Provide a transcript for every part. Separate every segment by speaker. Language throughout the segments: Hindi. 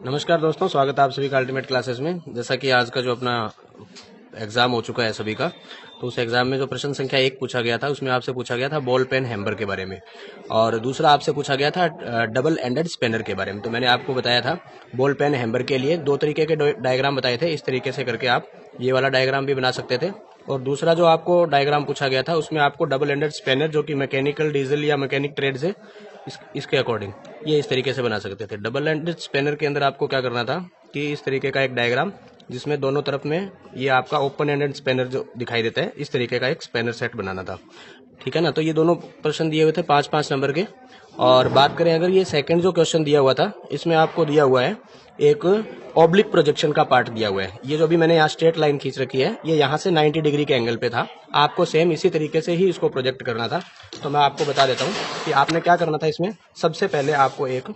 Speaker 1: नमस्कार दोस्तों, स्वागत है आप सभी का अल्टीमेट क्लासेस में। जैसा कि आज का जो अपना एग्जाम हो चुका है सभी का, तो उस एग्जाम में जो प्रश्न संख्या 1 पूछा गया था उसमें आपसे पूछा गया था बॉल पेन हैमर के बारे में, और दूसरा आपसे पूछा गया था डबल एंडेड स्पेनर के बारे में। तो मैंने आपको बताया था बॉल पेन हैमर के लिए 2 तरीके के डायग्राम बताए थे। इस तरीके से करके आप ये वाला डायग्राम भी बना सकते थे, और दूसरा जो आपको डायग्राम पूछा गया था उसमें आपको डबल एंडेड स्पेनर जो कि मैकेनिकल डीजल या मैकेनिक ट्रेड से इसके अकॉर्डिंग ये इस तरीके से बना सकते थे। डबल एंडेड स्पेनर के अंदर आपको क्या करना था कि इस तरीके का एक डायग्राम जिसमें दोनों तरफ में ये आपका ओपन एंडेड स्पेनर जो दिखाई देता है, इस तरीके का एक स्पेनर सेट बनाना था। ठीक है ना। तो ये दोनों प्रश्न दिए हुए थे 5-5 नंबर के। और बात करें अगर ये सेकंड जो क्वेश्चन दिया हुआ था, इसमें आपको दिया हुआ है एक ऑब्लिक प्रोजेक्शन का पार्ट दिया हुआ है। ये जो भी मैंने यहाँ स्ट्रेट लाइन खींच रखी है, ये यहाँ से 90 डिग्री के एंगल पे था। आपको सेम इसी तरीके से ही इसको प्रोजेक्ट करना था। तो मैं आपको बता देता हूँ कि आपने क्या करना था। इसमें सबसे पहले आपको एक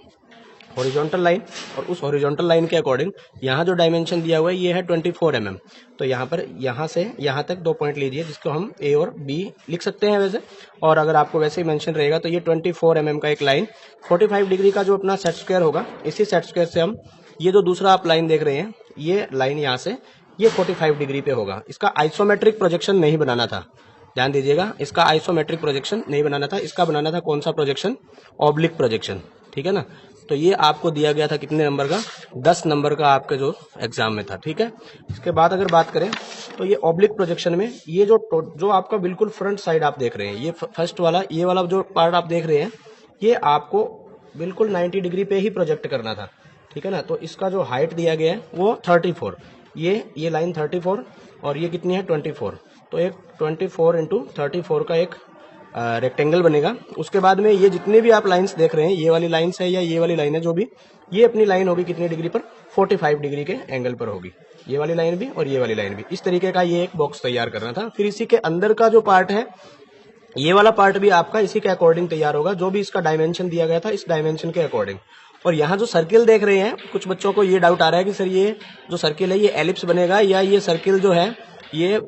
Speaker 1: हॉरिजॉन्टल लाइन, और उस हॉरिजॉन्टल लाइन के अकॉर्डिंग यहाँ जो डायमेंशन दिया हुआ है ये है 24 mm। तो यहाँ पर यहाँ से यहाँ तक 2 पॉइंट लीजिए, जिसको हम ए और बी लिख सकते हैं वैसे। और अगर आपको वैसे ही मेंशन रहेगा तो ये 24 mm का एक लाइन 45 डिग्री का जो अपना सेट स्क्वायर होगा, इसी सेट स्क्वायर से हम ये जो दूसरा आप लाइन देख रहे हैं, ये लाइन यहाँ से ये 45 डिग्री पे होगा। इसका आइसोमेट्रिक प्रोजेक्शन नहीं बनाना था, ध्यान दीजिएगा। इसका आइसोमेट्रिक प्रोजेक्शन नहीं बनाना था, इसका बनाना था कौन सा प्रोजेक्शन? Oblique projection. ठीक है ना। तो ये आपको दिया गया था कितने नंबर का? 10 नंबर का आपके जो एग्जाम में था। ठीक है। इसके बाद अगर बात करें तो ये ऑब्लिक प्रोजेक्शन में ये जो आपका बिल्कुल फ्रंट साइड आप देख रहे हैं, ये फर्स्ट वाला ये वाला जो पार्ट आप देख रहे हैं, ये आपको बिल्कुल 90 डिग्री पे ही प्रोजेक्ट करना था। ठीक है ना। तो इसका जो हाइट दिया गया है वो 34, ये लाइन 34 और ये कितनी है 24। तो एक 24 इंटू 34 का एक रेक्टेंगल बनेगा। उसके बाद में ये जितने भी आप लाइंस देख रहे हैं, ये वाली लाइंस है या ये वाली लाइन है, जो भी ये अपनी लाइन होगी कितनी डिग्री पर? 45 डिग्री के एंगल पर होगी, ये वाली लाइन भी और ये वाली लाइन भी। इस तरीके का ये एक बॉक्स तैयार करना था। फिर इसी के अंदर का जो पार्ट है, ये वाला पार्ट भी आपका इसी के अकॉर्डिंग तैयार होगा, जो भी इसका डायमेंशन दिया गया था इस डायमेंशन के अकॉर्डिंग। और यहाँ जो सर्किल देख रहे हैं, कुछ बच्चों को ये डाउट आ रहा है कि सर ये जो सर्किल है ये एलिप्स बनेगा या ये सर्किल जो है ये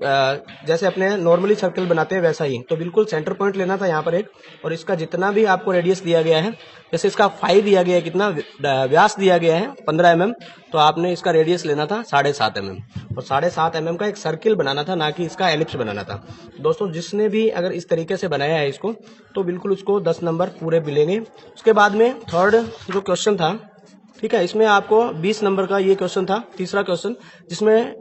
Speaker 1: जैसे अपने नॉर्मली सर्किल बनाते हैं वैसा ही। तो बिल्कुल सेंटर पॉइंट लेना था यहाँ पर एक, और इसका जितना भी आपको रेडियस दिया गया है, जैसे इसका 5 दिया गया है, कितना व्यास दिया गया है 15 mm, तो आपने इसका रेडियस लेना था 7.5 mm, और 7.5 mm का एक सर्किल बनाना था, ना कि इसका एलिप्स बनाना था। दोस्तों जिसने भी अगर इस तरीके से बनाया है इसको, तो बिल्कुल उसको 10 नंबर पूरे मिलेंगे। उसके बाद में थर्ड जो क्वेश्चन था, ठीक है, इसमें आपको 20 नंबर का ये क्वेश्चन था, तीसरा क्वेश्चन, जिसमें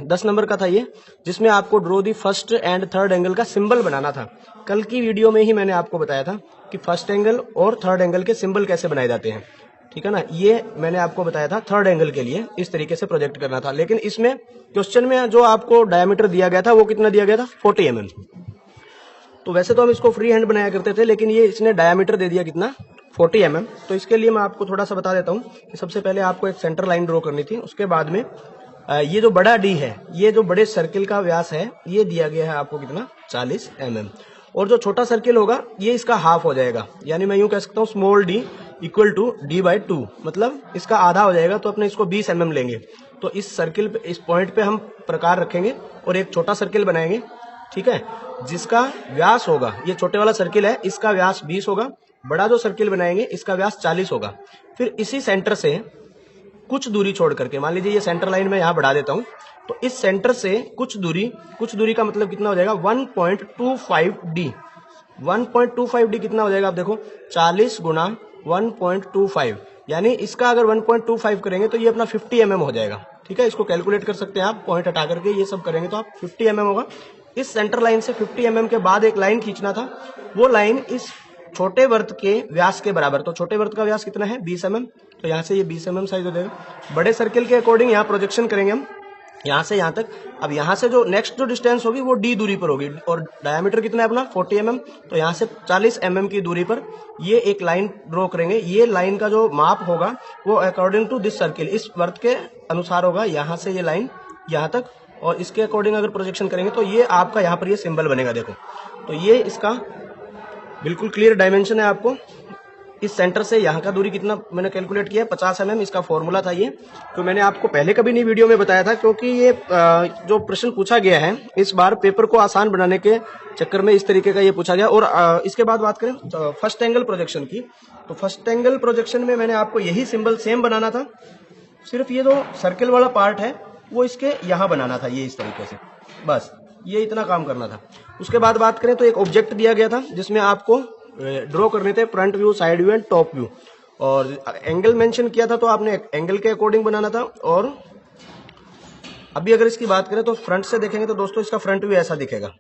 Speaker 1: 10 नंबर का था ये, जिसमें आपको draw the first and third angle का सिंबल बनाना था। कल की वीडियो में ही मैंने आपको बताया था कि फर्स्ट एंगल और थर्ड एंगल के सिंबल कैसे बनाए जाते हैं। ठीक है ना। ये मैंने आपको बताया था थर्ड एंगल के लिए इस तरीके से प्रोजेक्ट करना था। लेकिन इसमें क्वेश्चन में जो आपको डायमीटर दिया गया था वो कितना दिया गया था? 40 mm। तो वैसे तो हम इसको फ्री हैंड बनाया करते थे, लेकिन ये इसने डायमीटर दे दिया कितना? 40 mm। तो इसके लिए मैं आपको थोड़ा सा बता देता हूँ कि सबसे पहले आपको एक सेंटर लाइन ड्रॉ करनी थी। उसके बाद में ये जो बड़ा डी है, ये जो बड़े सर्किल का व्यास है, ये दिया गया है आपको कितना? 40 mm। और जो छोटा सर्किल होगा ये इसका हाफ हो जाएगा, यानी मैं यूं कह सकता हूँ small D equal to d/2, मतलब इसका आधा हो जाएगा। तो अपने इसको 20 mm लेंगे। तो इस सर्किल पे, इस पॉइंट पे हम प्रकार रखेंगे और एक छोटा सर्किल बनाएंगे। ठीक है, जिसका व्यास होगा, ये छोटे वाला सर्किल है, इसका व्यास 20 होगा। बड़ा जो सर्किल बनाएंगे इसका व्यास 40 होगा। फिर इसी सेंटर से कुछ दूरी छोड़ करके, मान लीजिए ये सेंटर लाइन में यहाँ बढ़ा देता हूँ, तो इस सेंटर से कुछ दूरी का मतलब कितना हो जाएगा? 1.25d। 1.25d कितना हो जाएगा? आप देखो, 40 गुना 1.25, यानी इसका अगर 1.25 करेंगे तो ये अपना 50 mm हो जाएगा। ठीक है, इसको कैलकुलेट कर सकते हैं आप, पॉइंट हटा करके ये सब करेंगे तो आप 50 mm होगा। इस सेंटर लाइन से 50 mm के बाद एक लाइन खींचना था, वो लाइन इस छोटे वृत्त के व्यास के बराबर। तो छोटे वृत्त का व्यास कितना है? 20 mm। तो यहाँ से ये 20 mm साइज हो जाएगा। बड़े सर्किल के अकॉर्डिंग यहाँ प्रोजेक्शन करेंगे हम यहाँ से यहाँ तक। अब यहाँ से जो नेक्स्ट जो डिस्टेंस होगी वो डी दूरी पर होगी, और डायमीटर कितना है अपना? 40 mm। तो यहाँ से 40 mm की दूरी पर ये एक लाइन ड्रॉ करेंगे। ये लाइन का जो माप होगा वो अकॉर्डिंग टू दिस सर्किल, इस वृत्त के अनुसार होगा। यहाँ से ये लाइन यहाँ तक, और इसके अकॉर्डिंग अगर प्रोजेक्शन करेंगे तो ये आपका यहाँ पर ये सिंबल बनेगा। देखो, तो ये इसका बिल्कुल क्लियर डायमेंशन है आपको। इस सेंटर से यहाँ का दूरी कितना मैंने कैलकुलेट किया, 50 mm इसका फॉर्मूला था ये। तो मैंने आपको पहले कभी नहीं वीडियो में बताया था, क्योंकि ये जो प्रश्न पूछा गया है इस बार पेपर को आसान बनाने के चक्कर में इस तरीके का ये पूछा गया। और इसके बाद बात करें फर्स्ट एंगल प्रोजेक्शन की, तो फर्स्ट एंगल प्रोजेक्शन में मैंने आपको यही सिंबल सेम बनाना था, सिर्फ ये जो सर्किल वाला पार्ट है वो इसके यहाँ बनाना था, ये इस तरीके से, बस ये इतना काम करना था। उसके बाद बात करें तो एक ऑब्जेक्ट दिया गया था जिसमें आपको ड्रॉ करने थे front view, side view and top view, और एंगल मेंशन किया था तो आपने एंगल के अकॉर्डिंग बनाना था। और अभी अगर इसकी बात करें तो फ्रंट से देखेंगे तो दोस्तों इसका फ्रंट व्यू ऐसा दिखेगा,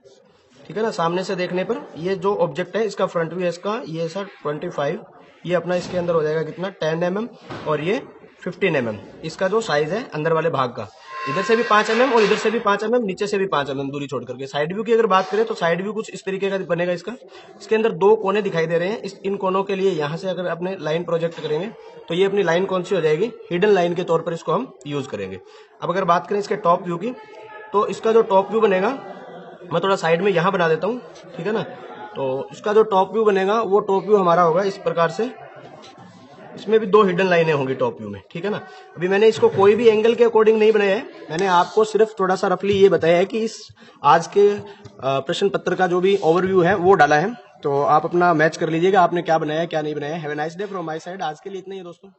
Speaker 1: ठीक है ना। सामने से देखने पर ये जो ऑब्जेक्ट है इसका फ्रंट व्यू है इसका ये सर 25, ये अपना इसके अंदर हो जाएगा कितना 10 mm, और ये 15 mm इसका जो साइज है अंदर वाले भाग का। इधर से भी 5 mm और इधर से भी 5 mm, नीचे से भी 5 mm दूरी छोड़ करके। साइड व्यू की अगर बात करें तो साइड व्यू कुछ इस तरीके का बनेगा इसका। इसके अंदर 2 कोने दिखाई दे रहे हैं, इन कोनों के लिए यहाँ से अगर अपने लाइन प्रोजेक्ट करेंगे तो ये अपनी लाइन कौन सी हो जाएगी, हिडन लाइन के तौर पर इसको हम यूज करेंगे। अब अगर बात करें इसके टॉप व्यू की, तो इसका जो टॉप व्यू बनेगा, मैं थोड़ा साइड में यहाँ बना देता हूँ, ठीक है ना। तो इसका जो टॉप व्यू बनेगा वो टॉप व्यू हमारा होगा इस प्रकार से, इसमें भी 2 हिडन लाइनें होंगी टॉप व्यू में, ठीक है ना। अभी मैंने इसको कोई भी एंगल के अकॉर्डिंग नहीं बनाया है, मैंने आपको सिर्फ थोड़ा सा रफली ये बताया है कि इस आज के प्रश्न पत्र का जो भी ओवरव्यू है वो डाला है, तो आप अपना मैच कर लीजिएगा आपने क्या बनाया क्या नहीं बनाया। Have a nice day from my side. आज के लिए इतना ही है दोस्तों।